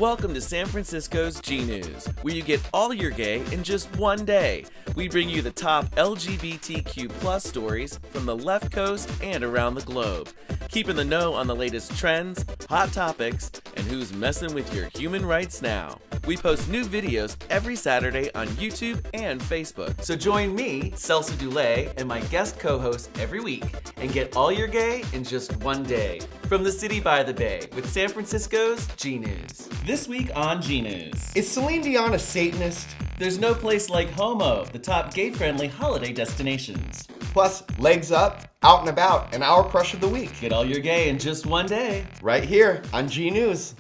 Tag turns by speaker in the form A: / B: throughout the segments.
A: Welcome to San Francisco's GNews, where you get all your gay in just one day. We bring you the top LGBTQ+ stories from the left coast and around the globe. Keep in the know on the latest trends, hot topics, and who's messing with your human rights now. We post new videos every Saturday on YouTube and Facebook. So join me, Celso Dulay, and my guest co-host every week and get all your gay in just one day. From the city by the bay with San Francisco's GNews. This week on GNews.
B: Is Celine Dion a Satanist?
A: There's no place like HOMO, the top gay-friendly holiday destinations.
B: Plus, legs up, out and about, and our crush of the week.
A: Get all your gay in just one day.
B: Right here on GNews.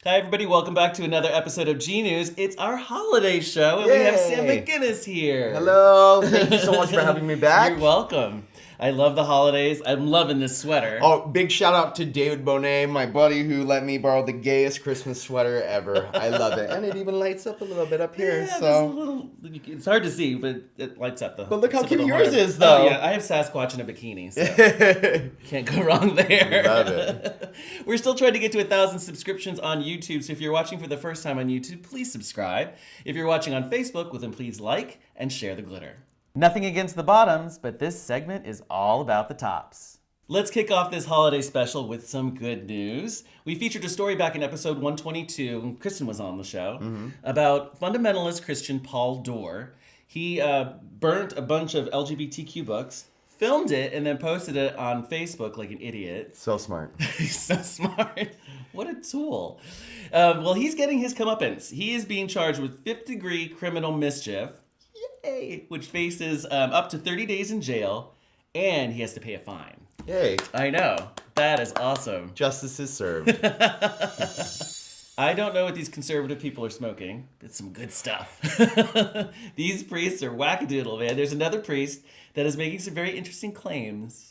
A: Hi everybody, welcome back to another episode of GNews. It's our holiday show and we have Sam McGinnis here.
B: Hello, thank you so much for having me back.
A: You're welcome. I love the holidays. I'm loving this sweater.
B: Oh, big shout out to David Bonet, my buddy who let me borrow the gayest Christmas sweater ever. I love it. And it even lights up a little bit up here.
A: Yeah,
B: so
A: a little, it's hard to see, but it lights up the
B: But look how cute
A: the
B: yours
A: heart.
B: is, though.
A: Oh, yeah, I have Sasquatch in a bikini, so can't go wrong there.
B: Love it.
A: We're still trying to get to 1,000 subscriptions on YouTube, so if you're watching for the first time on YouTube, please subscribe. If you're watching on Facebook, well, then please like and share the glitter. Nothing against the bottoms, but this segment is all about the tops. Let's kick off this holiday special with some good news. We featured a story back in episode 122, when Kristen was on the show, about fundamentalist Christian Paul Dorr. He burnt a bunch of LGBTQ books, filmed it, and then posted it on Facebook like an idiot.
B: So smart.
A: He's so smart. What a tool. Well, he's getting his comeuppance. He is being charged with fifth-degree criminal mischief, yay, which faces up to 30 days in jail, and he has to pay a fine.
B: Yay.
A: I know. That is awesome.
B: Justice is served.
A: I don't know what these conservative people are smoking. It's some good stuff. These priests are wackadoodle, man. There's another priest that is making some very interesting claims.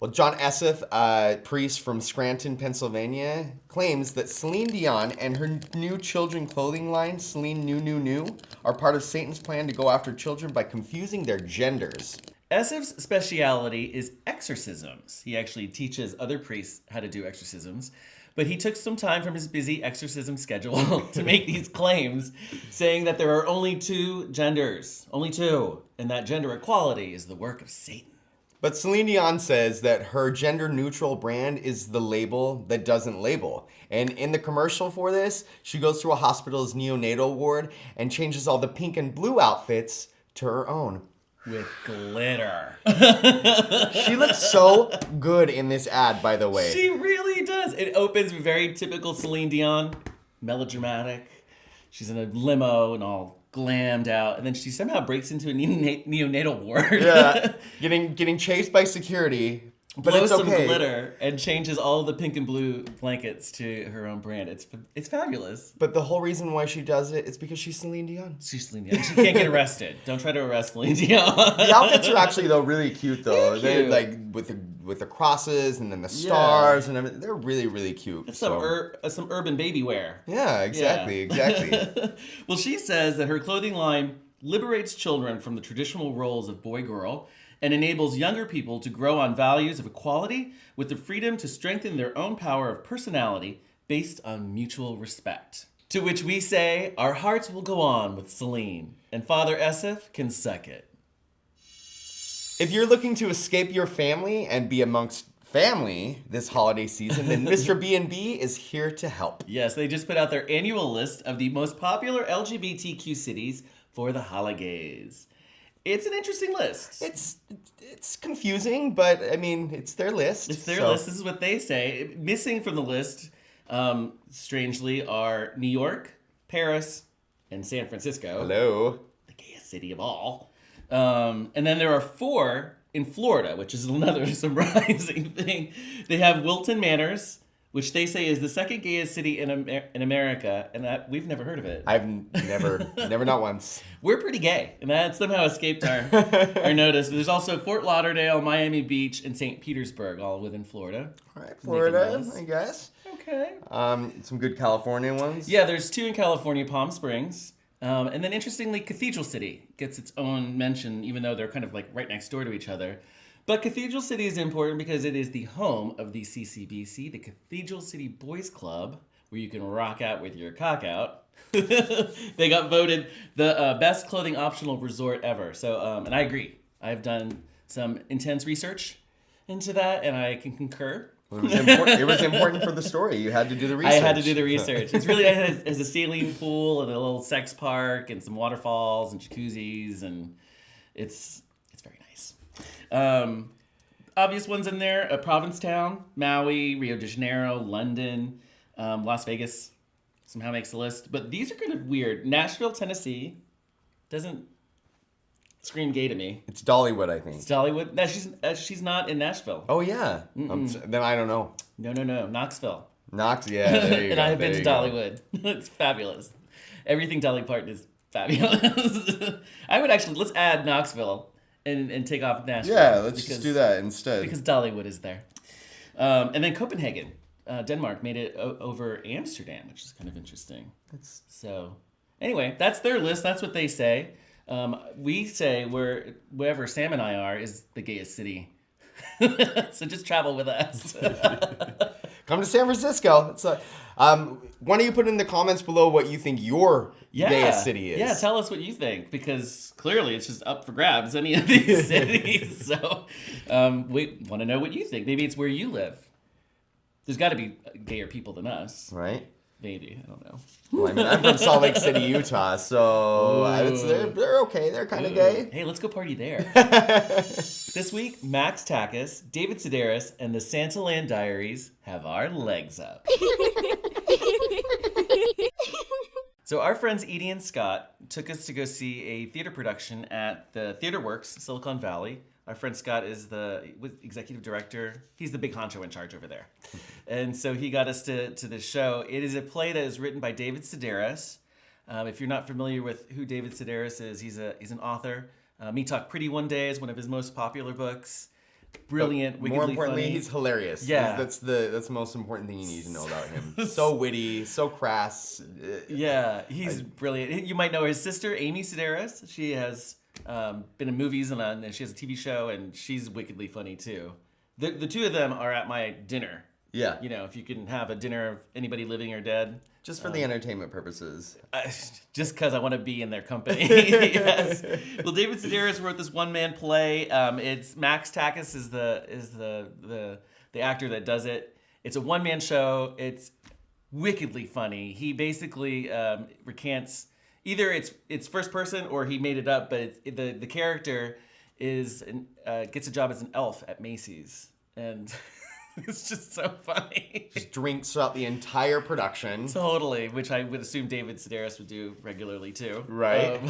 B: Well, John Esseff, a priest from Scranton, Pennsylvania, claims that Celine Dion and her new children clothing line, Celine New, are part of Satan's plan to go after children by confusing their genders.
A: Esseff's speciality is exorcisms. He actually teaches other priests how to do exorcisms, but he took some time from his busy exorcism schedule to make these claims, saying that there are only two genders, and that gender equality is the work of Satan.
B: But Celine Dion says that her gender-neutral brand is the label that doesn't label. And in the commercial for this, she goes to a hospital's neonatal ward and changes all the pink and blue outfits to her own.
A: With glitter.
B: She looks so good in this ad, by the way.
A: She really does. It opens with very typical Celine Dion, melodramatic. She's in a limo and all glammed out, and then she somehow breaks into a neonatal ward.
B: Yeah, getting chased by security, but
A: blows
B: it's okay.
A: some glitter and changes all the pink and blue blankets to her own brand. It's fabulous.
B: But the whole reason why she does it is because she's Celine Dion.
A: She's Celine Dion. She can't get arrested. Don't try to arrest Celine Dion.
B: The outfits are actually though really cute though.
A: They're
B: They're
A: cute.
B: like with the crosses and then the stars and everything. They're really really cute.
A: It's some urban baby wear.
B: Yeah, exactly.
A: Well, she says that her clothing line liberates children from the traditional roles of boy-girl and enables younger people to grow on values of equality with the freedom to strengthen their own power of personality based on mutual respect. To which we say, our hearts will go on with Celine, and Father Esseff can suck it.
B: If you're looking to escape your family and be amongst family this holiday season, then Mr. B&B is here to help.
A: Yes, they just put out their annual list of the most popular LGBTQ cities for the Holi-GAYS. It's an interesting list.
B: It's confusing, but I mean, it's their list.
A: It's their list. This is what they say. Missing from the list, strangely, are New York, Paris, and San Francisco.
B: Hello.
A: The gayest city of all. And then there are 4 in Florida, which is another surprising thing. They have Wilton Manors, which they say is the second gayest city in America, and we've never heard of it.
B: I've never, not once.
A: We're pretty gay, and that somehow escaped our notice. There's also Fort Lauderdale, Miami Beach, and St. Petersburg, all within Florida.
B: All right, Florida, I guess.
A: Okay.
B: Some good California ones.
A: Yeah, there's 2 in California, Palm Springs. And then interestingly, Cathedral City gets its own mention, even though they're kind of like right next door to each other. But Cathedral City is important because it is the home of the CCBC, the Cathedral City Boys Club, where you can rock out with your cock out. They got voted the best clothing optional resort ever. So, and I agree. I've done some intense research into that, and I can concur.
B: It was important for the story. You had to do the research.
A: I had to do the research. It's really nice. It has a saline pool and a little sex park and some waterfalls and jacuzzis, and it's very nice. Obvious ones in there: Provincetown, Maui, Rio de Janeiro, London, Las Vegas. Somehow makes the list, but these are kind of weird. Nashville, Tennessee, doesn't scream gay to me.
B: It's Dollywood, I think.
A: It's Dollywood. No, she's not in Nashville.
B: Oh yeah. Then I don't know.
A: No, Knoxville.
B: Yeah. There you
A: And
B: go.
A: I have been to Dollywood. It's fabulous. Everything Dolly Parton is fabulous. I would actually let's add Knoxville and take off Nashville.
B: Yeah, let's just do that instead.
A: Because Dollywood is there. And then Copenhagen. Denmark made it over Amsterdam, which is kind of interesting. So, anyway, that's their list. That's what they say. We say wherever Sam and I are is the gayest city. So just travel with us.
B: Come to San Francisco. It's why don't you put in the comments below what you think your gayest city is?
A: Yeah, tell us what you think, because clearly it's just up for grabs, any of these cities. So we want to know what you think. Maybe it's where you live. There's got to be gayer people than us.
B: Right?
A: Maybe. I don't know.
B: Well, I mean, I'm from Salt Lake City, Utah, so they're okay. They're kind of gay.
A: Hey, let's go party there. This week, Max Takis, David Sedaris, and the Santaland Diaries have our legs up. So our friends Edie and Scott took us to go see a theater production at the Theater Works, Silicon Valley. Our friend Scott is the executive director. He's the big honcho in charge over there. And so he got us to this show. It is a play that is written by David Sedaris. If you're not familiar with who David Sedaris is, he's an author. Me Talk Pretty One Day is one of his most popular books. Brilliant, wickedly
B: more importantly,
A: funny.
B: he's hilarious.
A: Yeah.
B: That's the most important thing you need to know about him. So witty, so crass.
A: Yeah, he's brilliant. You might know his sister, Amy Sedaris. She has been in movies and she has a TV show, and she's wickedly funny too. The two of them are at my dinner.
B: Yeah.
A: You know, if you can have a dinner of anybody living or dead.
B: Just for the entertainment purposes.
A: Just because I want to be in their company. Yes. Well, David Sedaris wrote this one-man play. It's Max Takis is the actor that does it. It's a one-man show. It's wickedly funny. He basically recants either it's first person or he made it up, but the character is gets a job as an elf at Macy's, and it's just so funny.
B: Just drinks throughout the entire production.
A: Totally, which I would assume David Sedaris would do regularly too.
B: Right.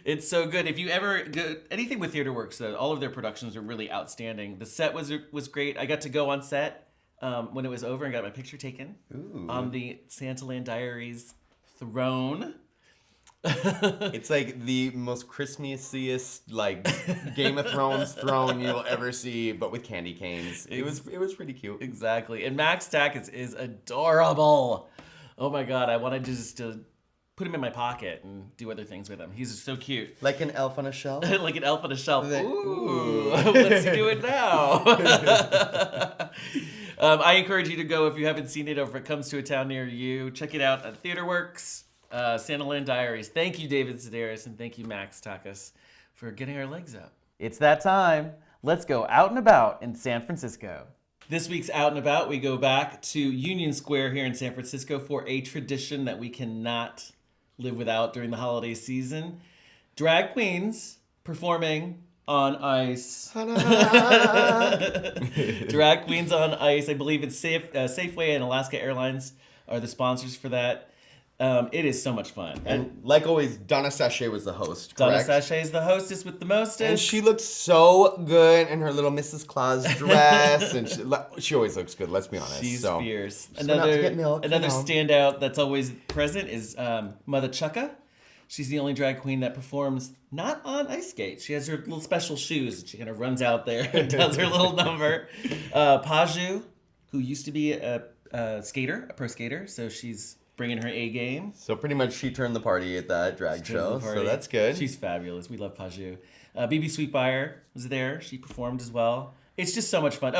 A: It's so good. If you ever go anything with Theater Works, all of their productions are really outstanding. The set was great. I got to go on set when it was over and got my picture taken on the Santaland Diaries throne.
B: It's like the most Christmassiest like Game of Thrones throne you'll ever see, but with candy canes. It was pretty cute.
A: Exactly. And Max Takis is adorable. Oh my god, I wanted just to put him in my pocket and do other things with him. He's so cute.
B: Like an elf on a shelf?
A: Like an elf on a shelf. Ooh. What's he doing now? I encourage you to go if you haven't seen it or if it comes to a town near you. Check it out at Theater Works. Santaland Diaries. Thank you, David Sedaris, and thank you, Max Takis, for getting our legs up. It's that time. Let's go out and about in San Francisco. This week's Out and About, we go back to Union Square here in San Francisco for a tradition that we cannot live without during the holiday season. Drag queens performing on ice. Drag queens on ice. I believe it's Safeway and Alaska Airlines are the sponsors for that. It is so much fun.
B: And like always, Donna Sachet was the host, correct?
A: Donna Sachet is the hostess with the mostest.
B: And she looked so good in her little Mrs. Claus dress. And she always looks good, let's be honest.
A: She's fierce.
B: Another
A: standout that's always present is Mother Chukka. She's the only drag queen that performs not on ice skates. She has her little special shoes. And she kind of runs out there and does her little number. Paju, who used to be a pro skater, so she's bringing her A game.
B: So pretty much she turned the party at that drag show. So that's good.
A: She's fabulous. We love Paju. BB Sweetbriar was there. She performed as well. It's just so much fun.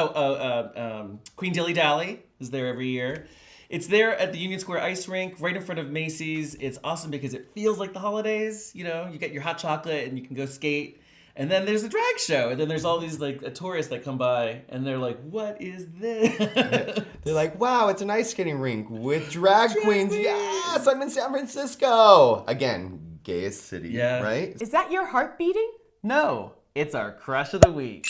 A: Queen Dilly Dally is there every year. It's there at the Union Square Ice Rink, right in front of Macy's. It's awesome because it feels like the holidays. You know, you get your hot chocolate and you can go skate. And then there's a drag show. And then there's all these tourists that come by and they're like, what is this?
B: They're like, wow, it's an ice skating rink with drag queens. Yes, I'm in San Francisco. Again, gayest city, right?
C: Is that your heart beating?
A: No, it's our crush of the week.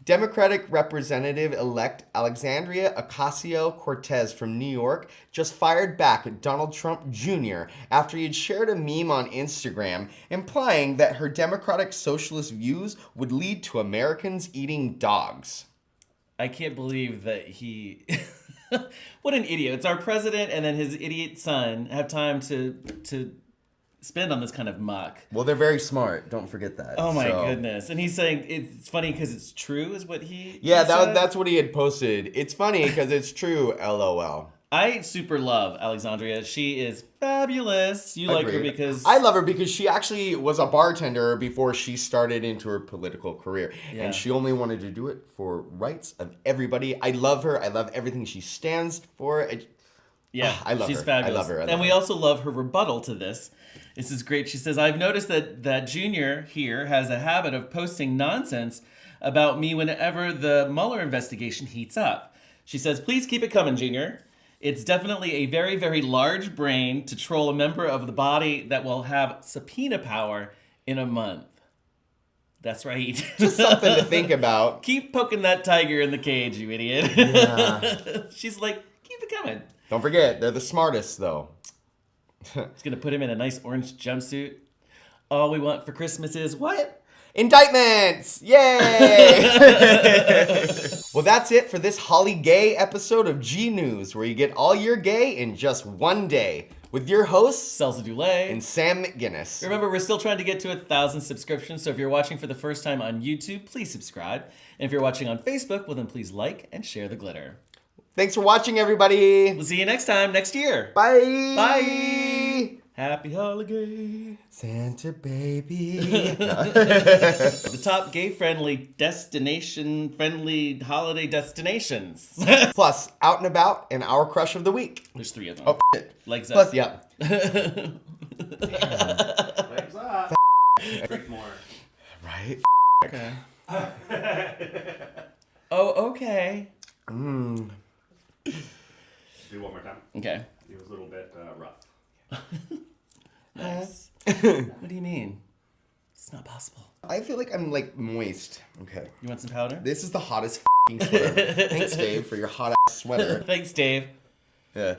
B: Democratic Representative-elect Alexandria Ocasio-Cortez from New York just fired back at Donald Trump Jr. after he had shared a meme on Instagram implying that her democratic socialist views would lead to Americans eating dogs.
A: I can't believe that he... What an idiot. It's our president and then his idiot son have time to spend on this kind of muck.
B: Well, they're very smart. Don't forget that.
A: Oh my goodness. And he's saying it's funny because it's true is what he
B: said?
A: That's
B: what he had posted. It's funny because it's true, LOL.
A: I super love Alexandria. She is fabulous. You like her because...
B: I love her because she actually was a bartender before she started into her political career. Yeah. And she only wanted to do it for rights of everybody. I love her. I love everything she stands for. I love her.
A: She's fabulous.
B: I love her.
A: And we also love her rebuttal to this. This is great. She says, I've noticed that Junior here has a habit of posting nonsense about me whenever the Mueller investigation heats up. She says, please keep it coming, Junior. It's definitely a very, very large brain to troll a member of the body that will have subpoena power in a month. That's right.
B: Just something to think about.
A: Keep poking that tiger in the cage, you idiot.
B: Yeah.
A: She's like, keep it coming.
B: Don't forget, they're the smartest, though.
A: He's going to put him in a nice orange jumpsuit. All we want for Christmas is what?
B: Indictments! Yay! Well, that's it for this Holi-GAY episode of GNews, where you get all your gay in just one day. With your hosts,
A: Celso Dulay
B: and Sam McGinnis.
A: Remember, we're still trying to get to 1,000 subscriptions, so if you're watching for the first time on YouTube, please subscribe. And if you're watching on Facebook, well then please like and share the glitter.
B: Thanks for watching, everybody.
A: We'll see you next time, next year.
B: Bye.
A: Bye. Happy Holi-GAYS.
B: Santa baby.
A: The top gay-friendly destination-friendly holiday destinations.
B: Plus, Out and About and Our Crush of the Week.
A: There's 3 of them.
B: Oh, shit.
A: Legs up.
B: Plus, yeah.
D: Legs up. Drink more.
B: Right?
A: Okay. Oh, okay.
D: Do one more time.
A: Okay.
D: It was a little bit rough.
A: Nice. What do you mean? It's not possible.
B: I feel like I'm moist. Okay.
A: You want some powder?
B: This is the hottest sweater. Thanks, Dave, for your hot ass sweater.
A: Thanks, Dave.
B: Yeah.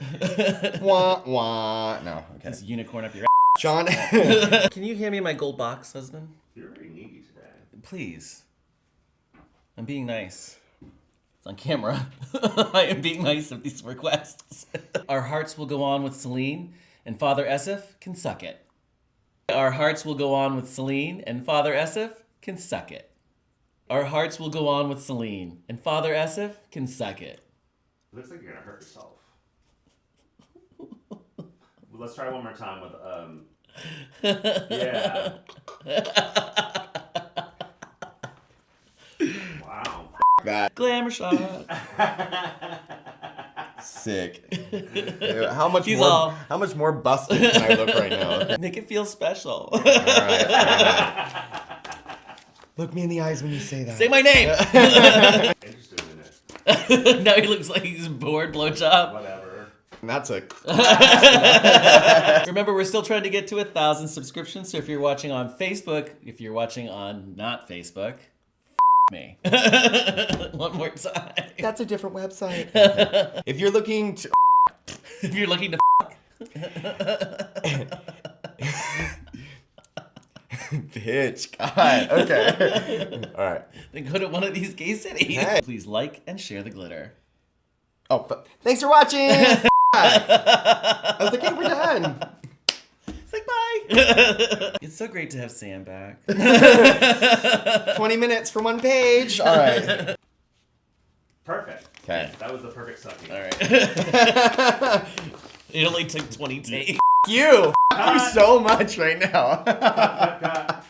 B: Wah, wah. No, okay.
A: This unicorn up your
B: John.
A: Can you hand me my gold box, husband?
D: You're very needy today.
A: Please. I'm being nice. It's on camera. I am being nice of these requests. Our hearts will go on with Celine, and Father Esif can suck it. Our hearts will go on with Celine, and Father Esif can suck it. Our hearts will go on with Celine, and Father Esif can suck it.
D: Looks like you're gonna hurt yourself. Well, let's try one more time with yeah. Wow.
B: That.
A: Glamour shot.
B: Sick. How much
A: He's
B: more?
A: all-
B: How much more busted can I look right now? Okay.
A: Make it feel special.
B: All right. Look me in the eyes when you say that.
A: Say my name.
D: Interested in it.
A: Now he looks like he's bored. Blowjob.
D: Whatever.
B: And that's a.
A: Remember, we're still trying to get to 1,000 subscriptions. So if you're watching on Facebook, if you're watching on not Facebook, me. One more time.
B: That's a different website. Okay. If you're looking to.
A: If you're looking to
B: Bitch. God. Okay. All right.
A: then go to one of these gay cities.
B: Hey.
A: Please like and share the glitter.
B: Oh, thanks for watching. I was like, hey, we're done.
A: It's like, bye. It's so great to have Sam back.
B: 20 minutes for one page. All right.
D: Perfect.
B: Okay.
D: That was the perfect sucking.
A: All right. It only took 20 takes.
B: You. F you so much right now.
D: Cut.